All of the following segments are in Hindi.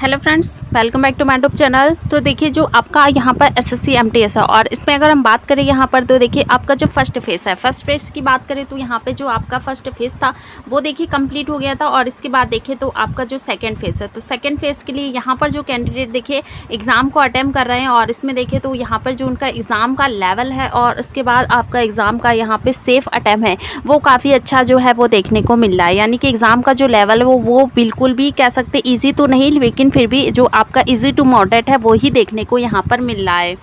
Hello friends, welcome back to my YouTube channel. तो देखिए जो आपका यहाँ पर एसएससी एमटीएस है और इसमें अगर हम बात करें यहाँ पर तो देखिए आपका जो फर्स्ट फेज़ है, फर्स्ट फेज़ की बात करें तो यहाँ पे जो आपका फर्स्ट फेज़ था वो देखिए कंप्लीट हो गया था। और इसके बाद देखिए तो आपका जो सेकंड फेज़ है, तो सेकंड फेज़ के लिए यहाँ पर जो कैंडिडेट देखिए एग्ज़ाम को अटेम्प्ट कर रहे हैं और इसमें देखिए तो यहाँ पर जो उनका एग्ज़ाम का लेवल है और उसके बाद आपका एग्ज़ाम का यहाँ पे सेफ़ अटेम्प्ट है वो काफ़ी अच्छा जो है वो देखने को मिल रहा है। यानी कि एग्ज़ाम का जो लेवल है वो बिल्कुल भी कह सकते ईजी तो नहीं, लेकिन फिर भी जो आपका इजी टू मॉडरेट है वो ही देखने को यहाँ पर मिल रहा है।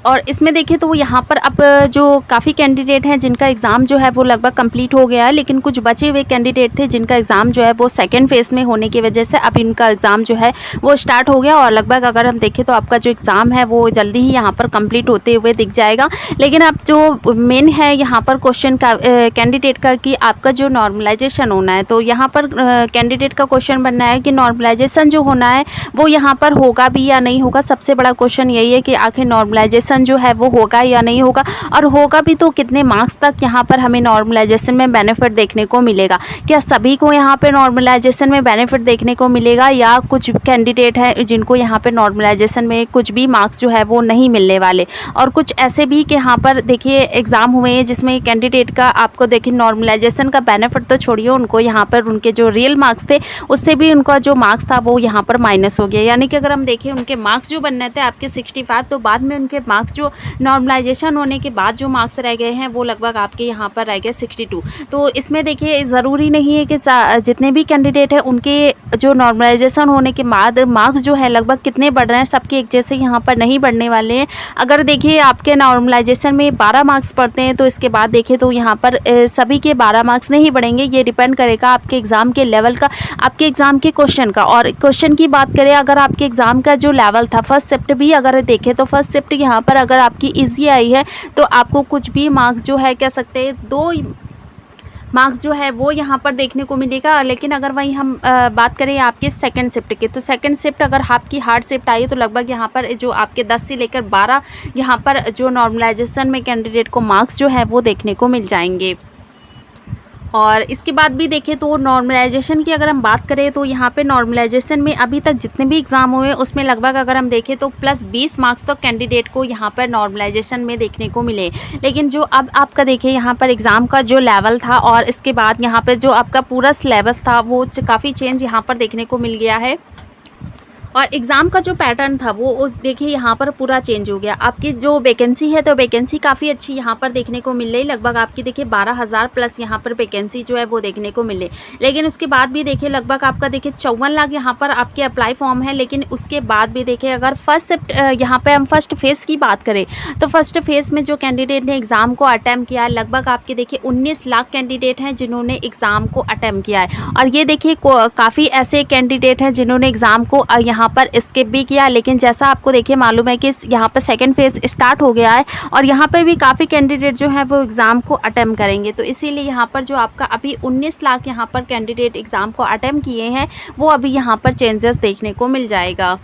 और इसमें देखिए तो वो यहाँ पर अब जो काफ़ी कैंडिडेट हैं जिनका एग्ज़ाम जो है वो लगभग कंप्लीट हो गया है, लेकिन कुछ बचे हुए कैंडिडेट थे जिनका एग्ज़ाम जो है वो सेकंड फेज़ में होने की वजह से अब इनका एग्ज़ाम जो है वो स्टार्ट हो गया। और लगभग अगर हम देखें तो आपका जो एग्ज़ाम है वो जल्दी ही यहाँ पर कंप्लीट होते हुए दिख जाएगा। लेकिन अब जो मेन है यहाँ पर क्वेश्चन का कैंडिडेट का कि आपका जो नॉर्मलाइजेशन होना है, तो यहाँ पर कैंडिडेट का क्वेश्चन बनना है कि नॉर्मलाइजेशन जो होना है वो यहाँ पर होगा भी या नहीं होगा। सबसे बड़ा क्वेश्चन यही है कि आखिर नॉर्मलाइजेशन जो है वो होगा या नहीं होगा, और होगा भी तो कितने मार्क्स तक यहाँ पर हमें नॉर्मलाइजेशन में बेनिफिट देखने को मिलेगा। क्या सभी को यहाँ पे नॉर्मलाइजेशन में बेनिफिट देखने को मिलेगा या कुछ कैंडिडेट हैं जिनको यहाँ पे नॉर्मलाइजेशन में कुछ भी मार्क्स जो है वो नहीं मिलने वाले। और कुछ ऐसे भी कि यहाँ पर देखिए एग्ज़ाम हुए हैं जिसमें कैंडिडेट का आपको देखिए नॉर्मलाइजेशन का बेनिफिट तो छोड़िए, उनको यहाँ पर उनके जो रियल मार्क्स थे उससे भी उनका जो मार्क्स था वो यहाँ पर माइनस हो गया। यानी कि अगर हम देखें उनके मार्क्स जो बनने थे आपके 65, तो बाद में उनके मार्क्स जो नॉर्मलाइजेशन होने के बाद जो मार्क्स रह गए हैं वो लगभग आपके यहाँ पर रह गए 62। तो इसमें देखिए ज़रूरी नहीं है कि जितने भी कैंडिडेट हैं उनके जो नॉर्मलाइजेशन होने के बाद मार्क्स जो है लगभग कितने बढ़ रहे हैं, सबके एक जैसे यहाँ पर नहीं बढ़ने वाले हैं। अगर देखिए आपके नॉर्मलाइजेशन में 12 मार्क्स पड़ते हैं तो इसके बाद देखिए तो यहाँ पर सभी के 12 मार्क्स नहीं बढ़ेंगे। ये डिपेंड करेगा आपके एग्ज़ाम के लेवल का, आपके एग्ज़ाम के क्वेश्चन का। और क्वेश्चन की बात करें, अगर आपके एग्ज़ाम का जो लेवल था फर्स्ट शिफ्ट भी अगर देखें तो फर्स्ट शिफ्ट यहाँ पर अगर आपकी ईजी आई है तो आपको कुछ भी मार्क्स जो है कह सकते हैं 2 मार्क्स जो है वो यहाँ पर देखने को मिलेगा। लेकिन अगर वहीं हम बात करें आपके सेकंड शिफ्ट की, तो सेकंड शिफ्ट अगर आपकी हार्ड शिफ्ट आई है तो लगभग यहाँ पर जो आपके 10 से लेकर 12 यहाँ पर जो नॉर्मलाइजेशन में कैंडिडेट को मार्क्स जो है वो देखने को मिल जाएंगे। और इसके बाद भी देखें तो नॉर्मलाइजेशन की अगर हम बात करें तो यहाँ पे नॉर्मलाइजेशन में अभी तक जितने भी एग्ज़ाम हुए उसमें लगभग अगर हम देखें तो प्लस 20 मार्क्स तो कैंडिडेट को यहाँ पर नॉर्मलाइजेशन में देखने को मिले। लेकिन जो अब आपका देखिए यहाँ पर एग्ज़ाम का जो लेवल था और इसके बाद यहाँ पर जो आपका पूरा सिलेबस था वो काफ़ी चेंज यहाँ पर देखने को मिल गया है। और एग्ज़ाम का जो पैटर्न था वो देखिए यहाँ पर पूरा चेंज हो गया। आपकी जो वैकेंसी है तो वैकेंसी काफ़ी अच्छी यहाँ पर देखने को मिल रही, लगभग आपकी देखिए 12,000 प्लस यहाँ पर वैकेंसी जो है वो देखने को मिले। लेकिन उसके बाद भी देखिए लगभग आपका देखिए 54 लाख यहाँ पर आपके अप्लाई फॉर्म है। लेकिन उसके बाद भी देखिए अगर फर्स्ट शिफ्ट यहाँ पर हम फर्स्ट फेज़ की बात करें तो फर्स्ट फेज़ में जो कैंडिडेट ने एग्ज़ाम को अटैम्प्ट किया है लगभग आपके देखिए 19 लाख कैंडिडेट हैं जिन्होंने एग्ज़ाम को अटैम्प्ट किया है। और ये देखिए काफ़ी ऐसे कैंडिडेट हैं जिन्होंने एग्ज़ाम को यहाँ पर स्किप भी किया। लेकिन जैसा आपको देखिए मालूम है कि यहाँ पर सेकंड फेज़ स्टार्ट हो गया है और यहाँ पर भी काफ़ी कैंडिडेट जो है वो एग्ज़ाम को अटेम्प्ट करेंगे। तो इसीलिए यहाँ पर जो आपका अभी 19 लाख यहाँ पर कैंडिडेट एग्ज़ाम को अटेम्प्ट किए हैं वो अभी यहाँ पर चेंजेस देखने को मिल जाएगा।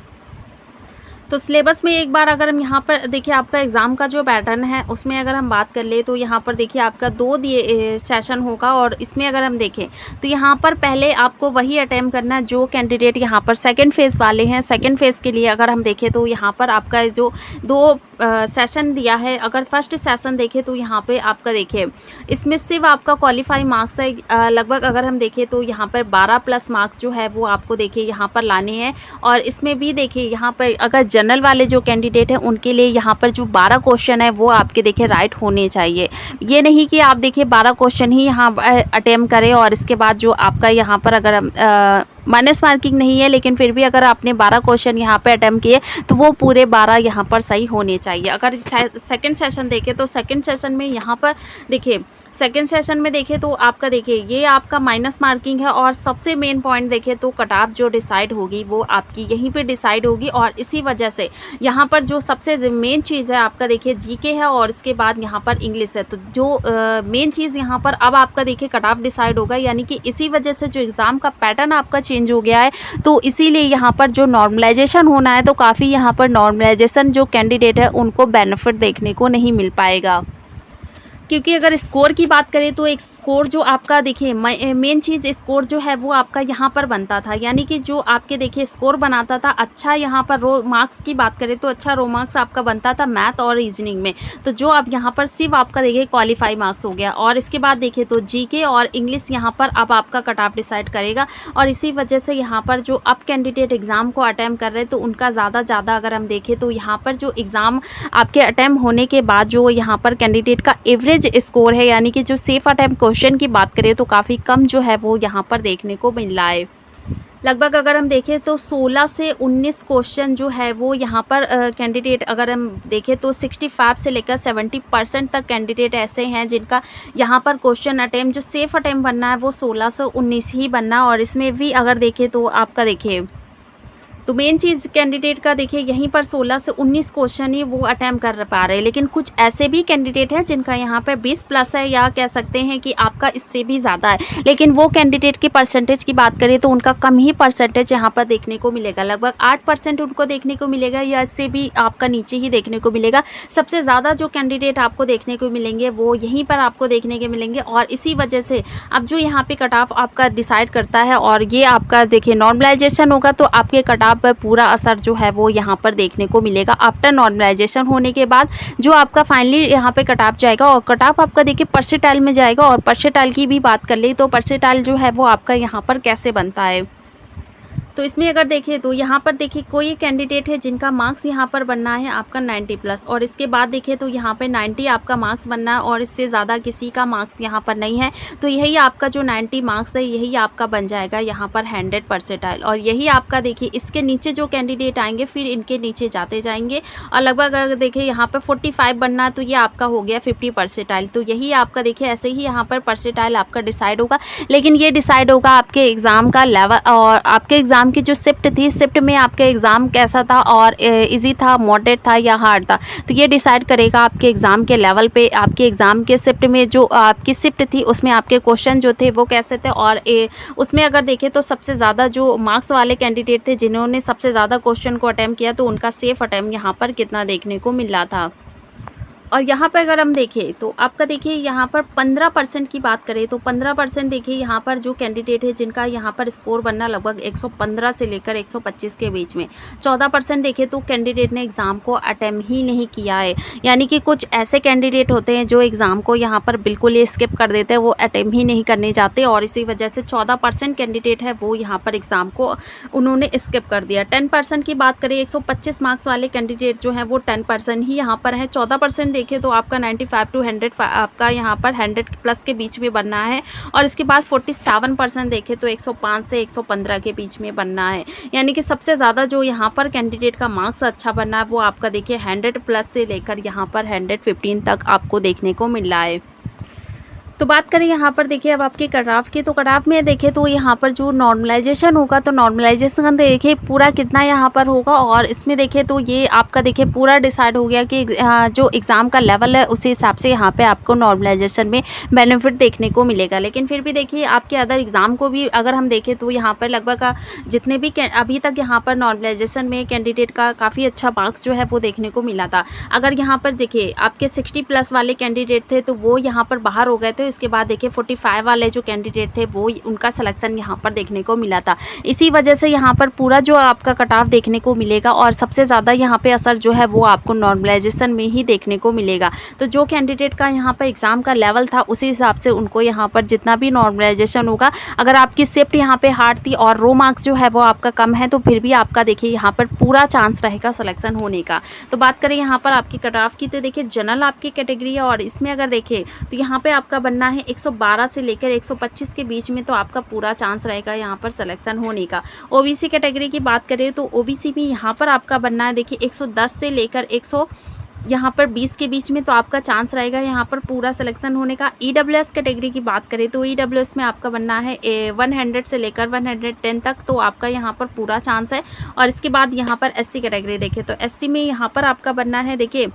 तो सिलेबस में एक बार अगर हम यहाँ पर देखिए आपका एग्ज़ाम का जो पैटर्न है उसमें अगर हम बात कर ले तो यहाँ पर देखिए आपका 2 सेशन होगा। और इसमें अगर हम देखें तो यहाँ पर पहले आपको वही अटेम्प्ट करना है जो कैंडिडेट यहाँ पर सेकंड फेज़ वाले हैं। सेकंड फेज़ के लिए अगर हम देखें तो यहाँ पर आपका जो 2 सेशन दिया है, अगर फर्स्ट सेशन देखें तो यहाँ पे आपका देखिए इसमें सिर्फ आपका क्वालिफाई मार्क्स है लगभग अगर हम देखें तो यहाँ पर 12 प्लस मार्क्स जो है वो आपको देखिए यहाँ पर लाने हैं। और इसमें भी देखिए यहाँ पर अगर जनरल वाले जो कैंडिडेट हैं उनके लिए यहाँ पर जो 12 क्वेश्चन है वो आपके देखिए राइट होने चाहिए। ये नहीं कि आप देखिए 12 क्वेश्चन ही यहाँ अटेम्प्ट करें और इसके बाद जो आपका यहाँ पर अगर माइनस मार्किंग नहीं है लेकिन फिर भी अगर आपने 12 क्वेश्चन यहाँ पे अटेम्प्ट किए तो वो पूरे 12 यहाँ पर सही होने चाहिए। अगर सेकंड सेशन देखें तो सेकंड सेशन में यहाँ पर देखिए सेकंड सेशन में देखें तो आपका देखिए ये आपका माइनस मार्किंग है। और सबसे मेन पॉइंट देखें तो कट ऑफ जो डिसाइड होगी वो आपकी यहीं पे डिसाइड होगी। और इसी वजह से यहाँ पर जो सबसे मेन चीज़ है आपका देखिए जीके है और इसके बाद यहाँ पर इंग्लिश है। तो जो मेन चीज़ यहाँ पर अब आपका देखिए कट ऑफ डिसाइड होगा, यानी कि इसी वजह से जो एग्ज़ाम का पैटर्न आपका चेंज हो गया है। तो इसीलिए यहाँ पर जो नॉर्मलाइजेशन होना है तो काफ़ी यहाँ पर नॉर्मलाइजेशन जो कैंडिडेट है उनको बेनिफिट देखने को नहीं मिल पाएगा। क्योंकि अगर स्कोर की बात करें तो एक स्कोर जो आपका देखिए मेन चीज़ स्कोर जो है वो आपका यहाँ पर बनता था, यानी कि जो आपके देखिए स्कोर बनाता था अच्छा, यहाँ पर रो मार्क्स की बात करें तो अच्छा रो मार्क्स आपका बनता था मैथ और रीजनिंग में। तो जो अब यहाँ पर सिर्फ आपका देखिए क्वालिफाई मार्क्स हो गया, और इसके बाद देखिए तो जीके और इंग्लिश यहाँ पर अब आपका कट ऑफ डिसाइड करेगा। और इसी वजह से यहाँ पर जो अब कैंडिडेट एग्ज़ाम को अटैम्प्ट कर रहे हैं तो उनका ज़्यादा अगर हम देखें तो यहाँ पर जो एग्ज़ाम आपके अटैम्प्ट होने के बाद जो यहाँ पर कैंडिडेट का एवरेज स्कोर है, यानी कि जो सेफ अटैम्प्ट क्वेश्चन की बात करें तो काफ़ी कम जो है वो यहाँ पर देखने को मिल रहा है। लगभग अगर हम देखें तो 16 से 19 क्वेश्चन जो है वो यहाँ पर कैंडिडेट अगर हम देखें तो 65 से लेकर 70% तक कैंडिडेट ऐसे हैं जिनका यहाँ पर क्वेश्चन अटैम्प्ट जो सेफ अटैम्प्ट बनना है वो 16 से 19 ही बनना। और इसमें भी अगर देखें तो आपका देखिए तो मेन चीज़ कैंडिडेट का देखिए यहीं पर 16 से 19 क्वेश्चन ही वो अटैम्प्ट कर पा रहे हैं। लेकिन कुछ ऐसे भी कैंडिडेट हैं जिनका यहाँ पर 20 प्लस है, या कह सकते हैं कि आपका इससे भी ज़्यादा है, लेकिन वो कैंडिडेट की परसेंटेज की बात करें तो उनका कम ही परसेंटेज यहाँ पर देखने को मिलेगा। लगभग 8% उनको देखने को मिलेगा, या इससे भी आपका नीचे ही देखने को मिलेगा। सबसे ज़्यादा जो कैंडिडेट आपको देखने को मिलेंगे वो यहीं पर आपको देखने के मिलेंगे। और इसी वजह से अब जो यहाँ पे कट ऑफ आपका डिसाइड करता है, और ये आपका देखिए नॉर्मलाइजेशन होगा तो आपके कट ऑफ पर पूरा असर जो है वो यहाँ पर देखने को मिलेगा। आफ्टर नॉर्मलाइजेशन होने के बाद जो आपका फाइनली यहाँ पे कट ऑफ जाएगा, और कट ऑफ आपका देखिए परसेंटाइल में जाएगा। और परसेंटाइल की भी बात कर ले तो परसेंटाइल जो है वो आपका यहाँ पर कैसे बनता है, तो इसमें अगर देखें तो यहाँ पर देखिए कोई कैंडिडेट है जिनका मार्क्स यहाँ पर बनना है आपका 90 प्लस, और इसके बाद देखें तो यहाँ पे 90 आपका मार्क्स बनना है, और इससे ज़्यादा किसी का मार्क्स यहाँ पर नहीं है। तो यही आपका जो 90 मार्क्स है यही आपका बन जाएगा यहाँ पर 100 परसेंटाइल। और यही आपका देखिए इसके नीचे जो कैंडिडेट आएंगे फिर इनके नीचे जाते जाएंगे, और लगभग अगर देखें यहाँ पर 45 बनना है तो ये आपका हो गया 50 परसेंटाइल। तो यही आपका देखिए ऐसे ही यहाँ पर परसेंटाइल आपका डिसाइड होगा। लेकिन ये डिसाइड होगा आपके एग्ज़ाम का लेवल, और आपके एग्ज़ाम की जो शिफ्ट थी, शिफ्ट में आपका एग्ज़ाम कैसा था, और इजी था, मॉडरेट था या हार्ड था, तो ये डिसाइड करेगा आपके एग्ज़ाम के लेवल पे। आपके एग्ज़ाम के शिफ्ट में जो आपकी शिफ्ट थी उसमें आपके क्वेश्चन जो थे वो कैसे थे, और उसमें अगर देखें तो सबसे ज़्यादा जो मार्क्स वाले कैंडिडेट थे जिन्होंने सबसे ज़्यादा क्वेश्चन को अटैम्प्ट किया तो उनका सेफ अटैम्प्ट यहाँ पर कितना देखने को मिल रहा था। और यहाँ पर अगर हम देखें तो आपका देखिए यहाँ पर 15% की बात करें तो 15% देखिए यहाँ पर जो कैंडिडेट है जिनका यहाँ पर स्कोर बनना लगभग 115 से लेकर 125 के बीच में। 14% देखें तो कैंडिडेट ने एग्ज़ाम को अटैम्प्ट ही नहीं किया है, यानी कि कुछ ऐसे कैंडिडेट होते हैं जो एग्ज़ाम को यहाँ पर बिल्कुल ही स्किप कर देते हैं, वो अटैम्प्ट ही नहीं करने जाते, और इसी वजह से 14% कैंडिडेट है वो यहाँ पर एग्ज़ाम को उन्होंने स्किप कर दिया। 10% की बात करें 125 मार्क्स वाले कैंडिडेट जो हैं वो 10% ही यहाँ पर हैं। 14% देखें तो आपका 95 टू 100 आपका यहाँ पर 100 प्लस के बीच में बनना है, और इसके बाद 47% देखें तो 105 से 115 के बीच में बनना है। यानी कि सबसे ज़्यादा जो यहाँ पर कैंडिडेट का मार्क्स अच्छा बनना है वो आपका देखिए 100 प्लस से लेकर यहाँ पर 115 तक आपको देखने को मिल रहा है। तो बात करें यहाँ पर देखिए अब आपके कट ऑफ की, तो कट ऑफ में देखें तो यहाँ पर जो नॉर्मलाइजेशन होगा तो नॉर्मलाइजेशन देखिए पूरा कितना यहाँ पर होगा, और इसमें देखें तो ये आपका देखिए पूरा डिसाइड हो गया कि जो एग्ज़ाम का लेवल है उसी हिसाब से यहाँ पे आपको नॉर्मलाइजेशन में बेनिफिट देखने को मिलेगा। लेकिन फिर भी देखिए आपके अदर एग्ज़ाम को भी अगर हम देखें तो यहाँ पर लगभग जितने भी अभी तक यहाँ पर नॉर्मलाइजेशन में कैंडिडेट का काफ़ी अच्छा मार्क्स जो है वो देखने को मिला था। अगर यहाँ पर देखिए आपके 60 प्लस वाले कैंडिडेट थे तो वो यहाँ पर बाहर हो गए थे। इसके बाद देखिए 45 वाले जो कैंडिडेट थे वो उनका सिलेक्शन यहाँ पर देखने को मिला था। इसी वजह से यहाँ पर पूरा जो आपका कट ऑफ देखने को मिलेगा, और सबसे ज़्यादा यहाँ पे असर जो है वो आपको नॉर्मलाइजेशन में ही देखने को मिलेगा। तो जो कैंडिडेट का यहाँ पर एग्ज़ाम का लेवल था उसी हिसाब से उनको यहाँ पर जितना भी नॉर्मलाइजेशन होगा, अगर आपकी शिफ्ट यहाँ पे हार्ड थी और रो मार्क्स जो है वो आपका कम है तो फिर भी आपका देखिए यहाँ पर पूरा चांस रहेगा सिलेक्शन होने का। तो बात करें यहाँ पर आपकी कट ऑफ की, तो देखिए जनरल आपकी कैटेगरी है, और इसमें अगर देखें तो यहाँ पे आपका बनना है 112 से लेकर 125 के बीच में, तो आपका पूरा चांस रहेगा यहाँ पर सिलेक्शन होने का। ओबीसी कैटेगरी की बात करें तो ओबीसी भी यहाँ पर आपका बनना है देखिए 110 से लेकर 100 यहाँ पर 20 के बीच में, तो आपका चांस रहेगा यहाँ पर पूरा सिलेक्शन होने का। ईडब्ल्यूएस कैटेगरी की बात करें तो ईडब्ल्यूएस में आपका बनना है 100 से लेकर 110 तक, तो आपका यहाँ पर पूरा चांस है। और इसके बाद यहाँ पर एससी कैटेगरी देखें तो एससी में यहाँ पर आपका बनना है देखिए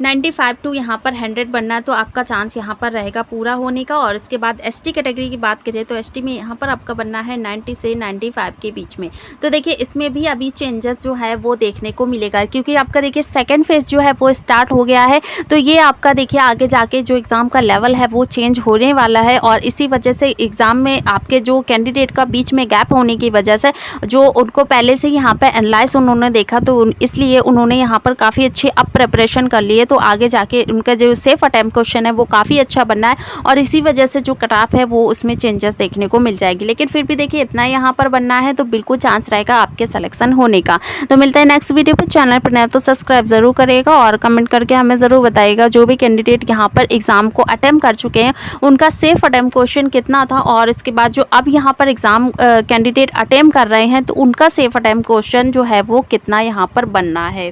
95 टू यहाँ पर 100 बनना है, तो आपका चांस यहाँ पर रहेगा पूरा होने का। और इसके बाद एसटी कैटेगरी की बात करें तो एसटी में यहाँ पर आपका बनना है 90 से 95 के बीच में। तो देखिए इसमें भी अभी चेंजेस जो है वो देखने को मिलेगा, क्योंकि आपका देखिए सेकंड फेज़ जो है वो स्टार्ट हो गया है। तो ये आपका देखिए आगे जाके जो एग्ज़ाम का लेवल है वो चेंज होने वाला है, और इसी वजह से एग्ज़ाम में आपके जो कैंडिडेट का बीच में गैप होने की वजह से जो उनको पहले से यहाँ पे एनालाइज उन्होंने देखा, तो इसलिए उन्होंने यहाँ पर काफ़ी अच्छी अब प्रिपरेशन कर ली है। तो आगे जाके उनका जो सेफ अटेम्प्ट क्वेश्चन है वो काफ़ी अच्छा बनना है, और इसी वजह से जो कट ऑफ है वो उसमें चेंजेस देखने को मिल जाएगी। लेकिन फिर भी देखिए इतना यहाँ पर बनना है तो बिल्कुल चांस रहेगा आपके सिलेक्शन होने का। तो मिलता है नेक्स्ट वीडियो पर। चैनल पर नया तो सब्सक्राइब जरूर करेगा, और कमेंट करके हमें ज़रूर बताइएगा जो भी कैंडिडेट यहाँ पर एग्ज़ाम को अटेम्प्ट कर चुके हैं उनका सेफ अटेम्प्ट क्वेश्चन कितना था, और इसके बाद जो अब यहाँ पर एग्ज़ाम कैंडिडेट अटेम्प्ट कर रहे हैं तो उनका सेफ अटेम्प्ट क्वेश्चन जो है वो कितना यहाँ पर बनना है।